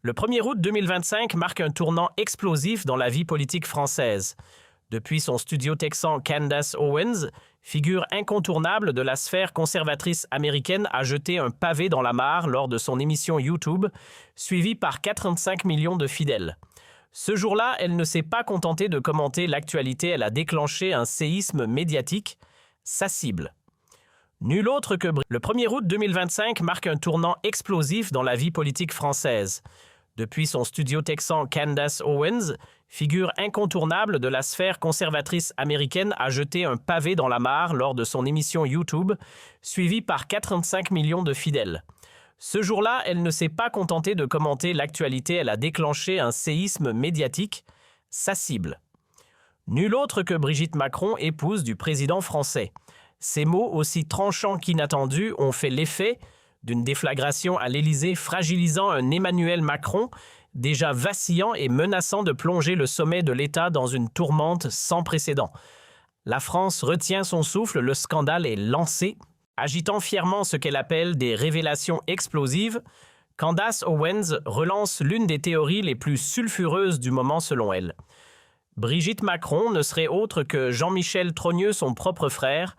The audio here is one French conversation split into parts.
Le 1er août 2025 marque un tournant explosif dans la vie politique française. Depuis son studio texan, Candace Owens, figure incontournable de la sphère conservatrice américaine, a jeté un pavé dans la mare lors de son émission YouTube, suivie par 45 millions de fidèles. Ce jour-là, elle ne s'est pas contentée de commenter l'actualité, elle a déclenché un séisme médiatique, sa cible. Nul autre que le 1er août 2025 marque un tournant explosif dans la vie politique française. Depuis son studio texan, Candace Owens, figure incontournable de la sphère conservatrice américaine, a jeté un pavé dans la mare lors de son émission YouTube, suivie par 45 millions de fidèles. Ce jour-là, elle ne s'est pas contentée de commenter l'actualité, elle a déclenché un séisme médiatique, sa cible. Nul autre que Brigitte Macron, épouse du président français. Ces mots, aussi tranchants qu'inattendus, ont fait l'effet d'une déflagration à l'Élysée, fragilisant un Emmanuel Macron déjà vacillant et menaçant de plonger le sommet de l'État dans une tourmente sans précédent. La France retient son souffle, le scandale est lancé. Agitant fièrement ce qu'elle appelle des révélations explosives, Candace Owens relance l'une des théories les plus sulfureuses du moment selon elle. Brigitte Macron ne serait autre que Jean-Michel Trogneux, son propre frère,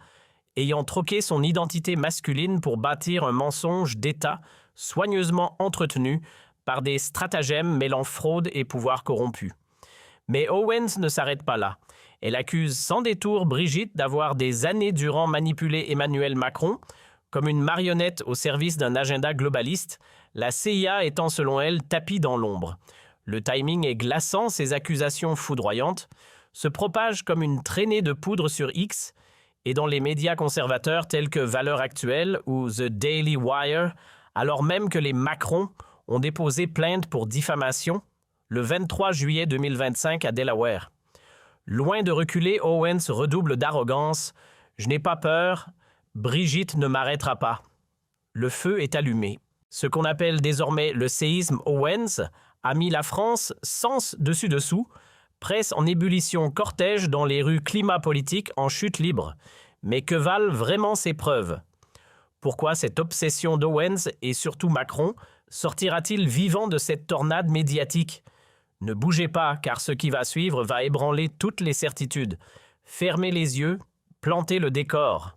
ayant troqué son identité masculine pour bâtir un mensonge d'État soigneusement entretenu par des stratagèmes mêlant fraude et pouvoir corrompu. Mais Owens ne s'arrête pas là. Elle accuse sans détour Brigitte d'avoir des années durant manipulé Emmanuel Macron comme une marionnette au service d'un agenda globaliste, la CIA étant selon elle tapie dans l'ombre. Le timing est glaçant, ces accusations foudroyantes se propagent comme une traînée de poudre sur X et dans les médias conservateurs tels que Valeurs Actuelles ou The Daily Wire, alors même que les Macron ont déposé plainte pour diffamation le 23 juillet 2025 à Delaware. Loin de reculer, Owens redouble d'arrogance. « Je n'ai pas peur, Brigitte ne m'arrêtera pas. » Le feu est allumé. Ce qu'on appelle désormais le séisme Owens a mis la France sens dessus-dessous, presse en ébullition cortège dans les rues climat politique en chute libre. Mais que valent vraiment ces preuves? Pourquoi cette obsession d'Owens et surtout Macron sortira-t-il vivant de cette tornade médiatique? Ne bougez pas, car ce qui va suivre va ébranler toutes les certitudes. Fermez les yeux, plantez le décor.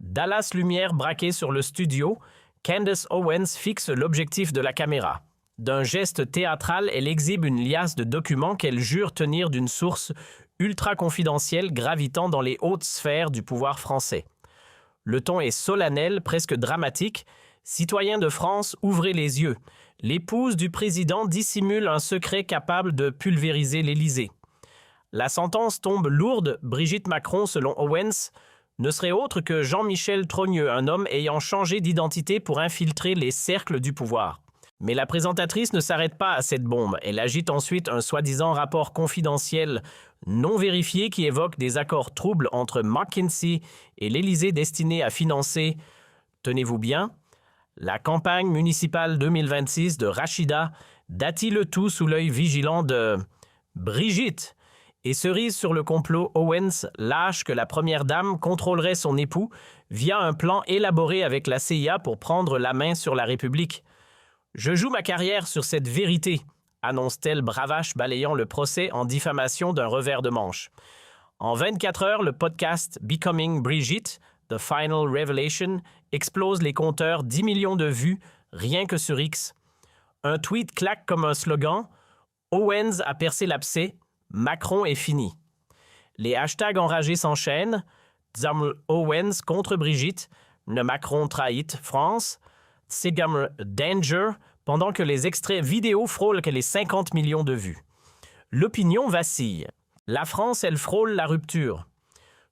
Dallas Lumière braquée sur le studio, Candace Owens fixe l'objectif de la caméra. D'un geste théâtral, elle exhibe une liasse de documents qu'elle jure tenir d'une source ultra confidentielle gravitant dans les hautes sphères du pouvoir français. Le ton est solennel, presque dramatique. Citoyens de France, ouvrez les yeux. L'épouse du président dissimule un secret capable de pulvériser l'Élysée. La sentence tombe lourde. Brigitte Macron, selon Owens, ne serait autre que Jean-Michel Trogneux, un homme ayant changé d'identité pour infiltrer les cercles du pouvoir. Mais la présentatrice ne s'arrête pas à cette bombe. Elle agite ensuite un soi-disant rapport confidentiel non vérifié qui évoque des accords troubles entre McKinsey et l'Élysée destinés à financer, tenez-vous bien, la campagne municipale 2026 de Rachida, Dati, le tout sous l'œil vigilant de Brigitte. Et cerise sur le complot, Owens lâche que la première dame contrôlerait son époux via un plan élaboré avec la CIA pour prendre la main sur la République. « Je joue ma carrière sur cette vérité », annonce-t-elle bravache balayant le procès en diffamation d'un revers de manche. En 24 heures, le podcast Becoming Brigitte, The Final Revelation, explose les compteurs 10 millions de vues rien que sur X. Un tweet claque comme un slogan « Owens a percé l'abcès, Macron est fini ». Les hashtags enragés s'enchaînent « Zaml Owens contre Brigitte »,« Le Macron trahit France », Tsigam Danger, pendant que les extraits vidéo frôlent les 50 millions de vues. L'opinion vacille. La France, elle frôle la rupture.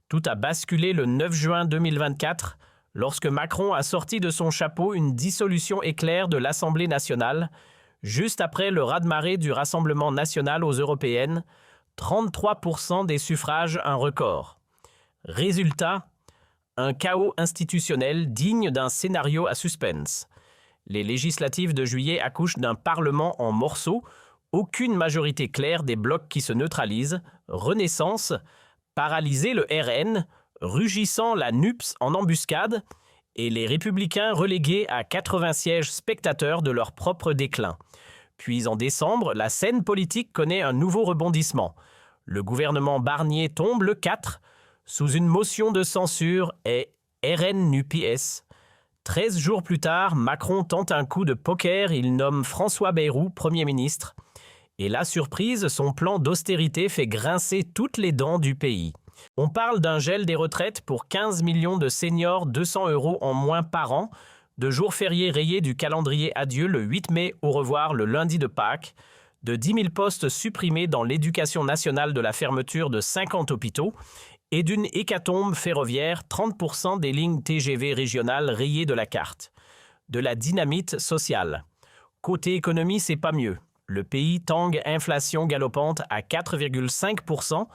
Tout a basculé le 9 juin 2024, lorsque Macron a sorti de son chapeau une dissolution éclair de l'Assemblée nationale, juste après le raz-de-marée du Rassemblement national aux européennes, 33% des suffrages, un record. Résultat, un chaos institutionnel digne d'un scénario à suspense. Les législatives de juillet accouchent d'un Parlement en morceaux, aucune majorité claire des blocs qui se neutralisent, Renaissance, paralysé le RN, rugissant la NUPS en embuscade, et les Républicains relégués à 80 sièges spectateurs de leur propre déclin. Puis en décembre, la scène politique connaît un nouveau rebondissement. Le gouvernement Barnier tombe le 4 sous une motion de censure et RN-UPS. 13 jours plus tard, Macron tente un coup de poker, il nomme François Bayrou Premier ministre. Et la surprise, son plan d'austérité fait grincer toutes les dents du pays. On parle d'un gel des retraites pour 15 millions de seniors, 200 € en moins par an, de jours fériés rayés du calendrier adieu le 8 mai, au revoir le lundi de Pâques, de 10 000 postes supprimés dans l'éducation nationale de la fermeture de 50 hôpitaux et d'une hécatombe ferroviaire, 30% des lignes TGV régionales rayées de la carte. De la dynamite sociale. Côté économie, c'est pas mieux. Le pays tangue, inflation galopante à 4,5%,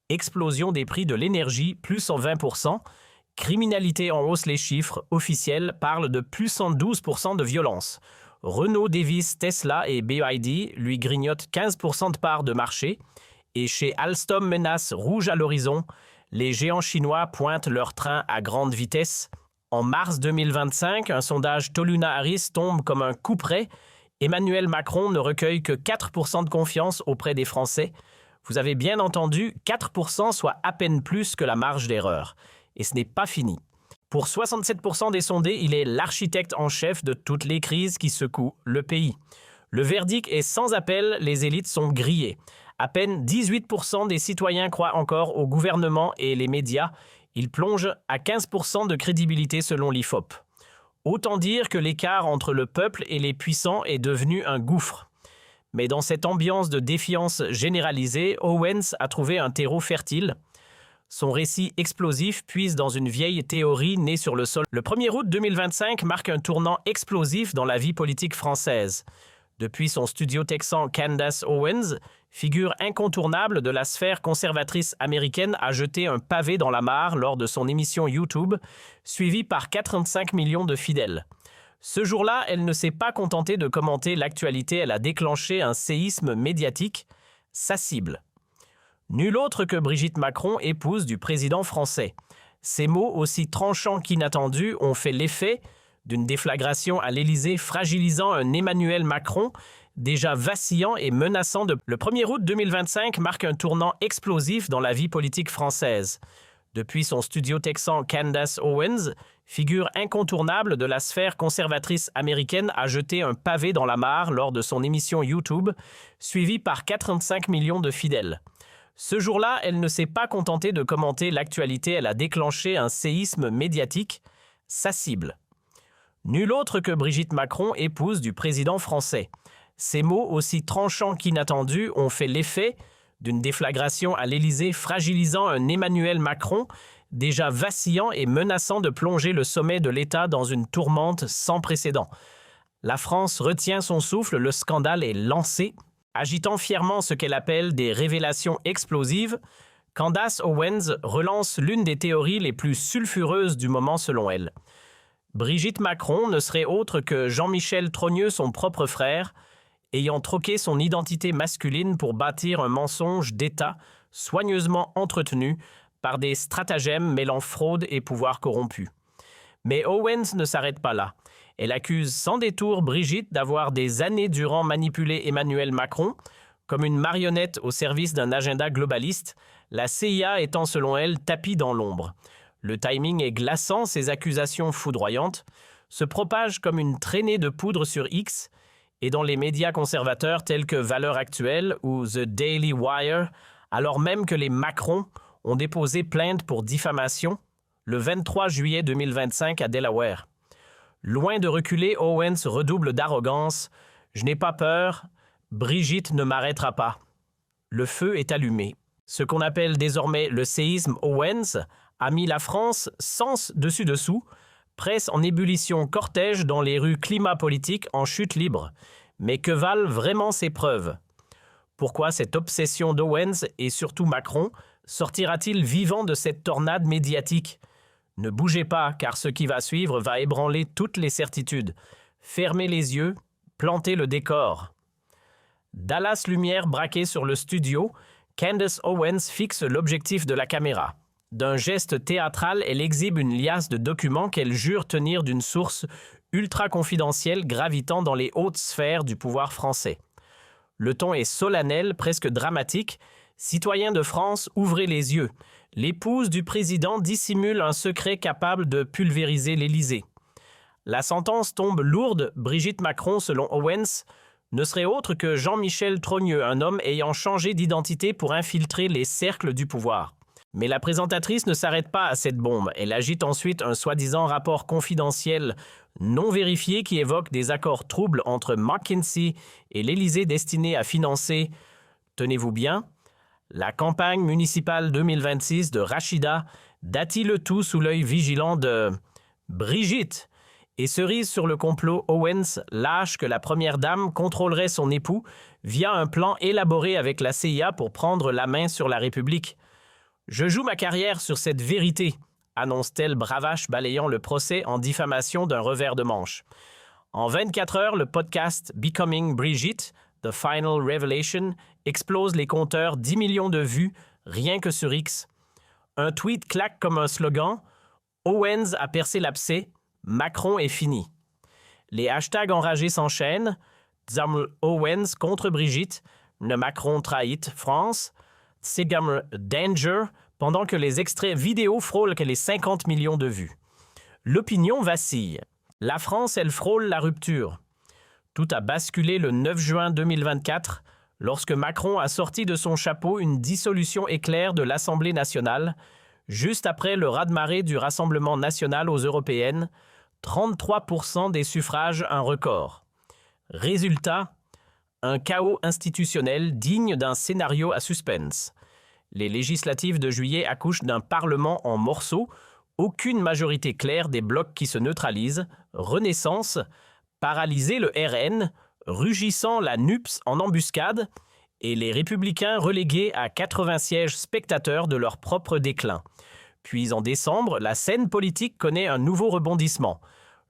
explosion des prix de l'énergie, plus 20%, criminalité en hausse, les chiffres officiels parlent de plus 112% de violence. Renault, Davis, Tesla et BYD lui grignotent 15% de part de marché. Et chez Alstom, menace rouge à l'horizon, les géants chinois pointent leur train à grande vitesse. En mars 2025, un sondage Toluna-Harris tombe comme un coup près. Emmanuel Macron ne recueille que 4% de confiance auprès des Français. Vous avez bien entendu, 4%, soit à peine plus que la marge d'erreur. Et ce n'est pas fini. Pour 67% des sondés, il est l'architecte en chef de toutes les crises qui secouent le pays. Le verdict est sans appel, les élites sont grillées. À peine 18% des citoyens croient encore au gouvernement et les médias. Ils plongent à 15% de crédibilité selon l'IFOP. Autant dire que l'écart entre le peuple et les puissants est devenu un gouffre. Mais dans cette ambiance de défiance généralisée, Owens a trouvé un terreau fertile. Son récit explosif puise dans une vieille théorie née sur le sol. Le 1er août 2025 marque un tournant explosif dans la vie politique française. Depuis son studio texan, Candace Owens, figure incontournable de la sphère conservatrice américaine, a jeté un pavé dans la mare lors de son émission YouTube, suivie par 45 millions de fidèles. Ce jour-là, elle ne s'est pas contentée de commenter l'actualité, elle a déclenché un séisme médiatique, sa cible. Nul autre que Brigitte Macron, épouse du président français. Ces mots, aussi tranchants qu'inattendus, ont fait l'effet d'une déflagration à l'Élysée, fragilisant un Emmanuel Macron déjà vacillant et menaçant. Le 1er août 2025 marque un tournant explosif dans la vie politique française. Depuis son studio texan, Candace Owens, figure incontournable de la sphère conservatrice américaine, a jeté un pavé dans la mare lors de son émission YouTube, suivie par 45 millions de fidèles. Ce jour-là, elle ne s'est pas contentée de commenter l'actualité, elle a déclenché un séisme médiatique, sa cible. Nul autre que Brigitte Macron, épouse du président français. Ces mots, aussi tranchants qu'inattendus, ont fait l'effet d'une déflagration à l'Élysée, fragilisant un Emmanuel Macron déjà vacillant et menaçant de plonger le sommet de l'État dans une tourmente sans précédent. La France retient son souffle, le scandale est lancé. Agitant fièrement ce qu'elle appelle des révélations explosives, Candace Owens relance l'une des théories les plus sulfureuses du moment selon elle. Brigitte Macron ne serait autre que Jean-Michel Trogneux, son propre frère, ayant troqué son identité masculine pour bâtir un mensonge d'État soigneusement entretenu par des stratagèmes mêlant fraude et pouvoir corrompu. Mais Owens ne s'arrête pas là. Elle accuse sans détour Brigitte d'avoir des années durant manipulé Emmanuel Macron comme une marionnette au service d'un agenda globaliste, la CIA étant selon elle tapie dans l'ombre. Le timing est glaçant, ces accusations foudroyantes se propagent comme une traînée de poudre sur X et dans les médias conservateurs tels que Valeurs Actuelles ou The Daily Wire, alors même que les Macron ont déposé plainte pour diffamation le 23 juillet 2025 à Delaware. Loin de reculer, Owens redouble d'arrogance. « Je n'ai pas peur, Brigitte ne m'arrêtera pas. » Le feu est allumé. Ce qu'on appelle désormais le séisme Owens a mis la France sens dessus-dessous, presse en ébullition cortège dans les rues climat politique en chute libre. Mais que valent vraiment ces preuves? Pourquoi cette obsession d'Owens et surtout Macron sortira-t-il vivant de cette tornade médiatique? Ne bougez pas, car ce qui va suivre va ébranler toutes les certitudes. Fermez les yeux, plantez le décor. Dallas Lumière braquée sur le studio, Candace Owens fixe l'objectif de la caméra. D'un geste théâtral, elle exhibe une liasse de documents qu'elle jure tenir d'une source ultra confidentielle gravitant dans les hautes sphères du pouvoir français. Le ton est solennel, presque dramatique. Citoyens de France, ouvrez les yeux. L'épouse du président dissimule un secret capable de pulvériser l'Élysée. La sentence tombe lourde. Brigitte Macron, selon Owens, ne serait autre que Jean-Michel Trogneux, un homme ayant changé d'identité pour infiltrer les cercles du pouvoir. Mais la présentatrice ne s'arrête pas à cette bombe. Elle agite ensuite un soi-disant rapport confidentiel non vérifié qui évoque des accords troubles entre McKinsey et l'Élysée destinés à financer, tenez-vous bien, la campagne municipale 2026 de Rachida, dati le tout sous l'œil vigilant de Brigitte. Et cerise sur le complot, Owens lâche que la première dame contrôlerait son époux via un plan élaboré avec la CIA pour prendre la main sur la République. « Je joue ma carrière sur cette vérité », annonce-t-elle bravache balayant le procès en diffamation d'un revers de manche. En 24 heures, le podcast Becoming Brigitte, The Final Revelation, explose les compteurs 10 millions de vues rien que sur X. Un tweet claque comme un slogan « Owens a percé l'abcès, Macron est fini ». Les hashtags enragés s'enchaînent. Zaml Owens contre Brigitte, ne Macron trahit France, Tsigam Danger, pendant que les extraits vidéo frôlent les 50 millions de vues. L'opinion vacille. La France, elle frôle la rupture. Tout a basculé le 9 juin 2024, lorsque Macron a sorti de son chapeau une dissolution éclair de l'Assemblée nationale, juste après le raz-de-marée du Rassemblement national aux européennes, 33% des suffrages, un record. Résultat, un chaos institutionnel digne d'un scénario à suspense. Les législatives de juillet accouchent d'un Parlement en morceaux, aucune majorité claire des blocs qui se neutralisent, Renaissance, paralysé le RN, rugissant la NUPS en embuscade, et les Républicains relégués à 80 sièges spectateurs de leur propre déclin. Puis en décembre, la scène politique connaît un nouveau rebondissement.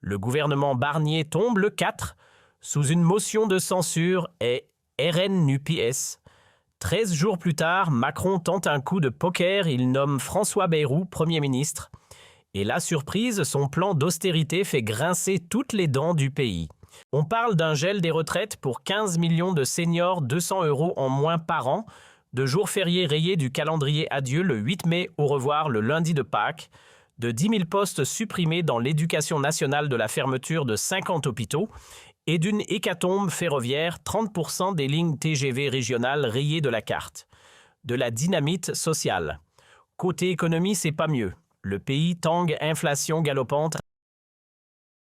Le gouvernement Barnier tombe le 4, sous une motion de censure et RN-NUPS. 13 jours plus tard, Macron tente un coup de poker, il nomme François Bayrou Premier ministre. Et la surprise, son plan d'austérité fait grincer toutes les dents du pays. On parle d'un gel des retraites pour 15 millions de seniors, 200 € en moins par an, de jours fériés rayés du calendrier adieu le 8 mai, au revoir le lundi de Pâques, de 10 000 postes supprimés dans l'éducation nationale de la fermeture de 50 hôpitaux, et d'une hécatombe ferroviaire, 30% des lignes TGV régionales rayées de la carte. De la dynamite sociale. Côté économie, c'est pas mieux. Le pays tangue, inflation galopante.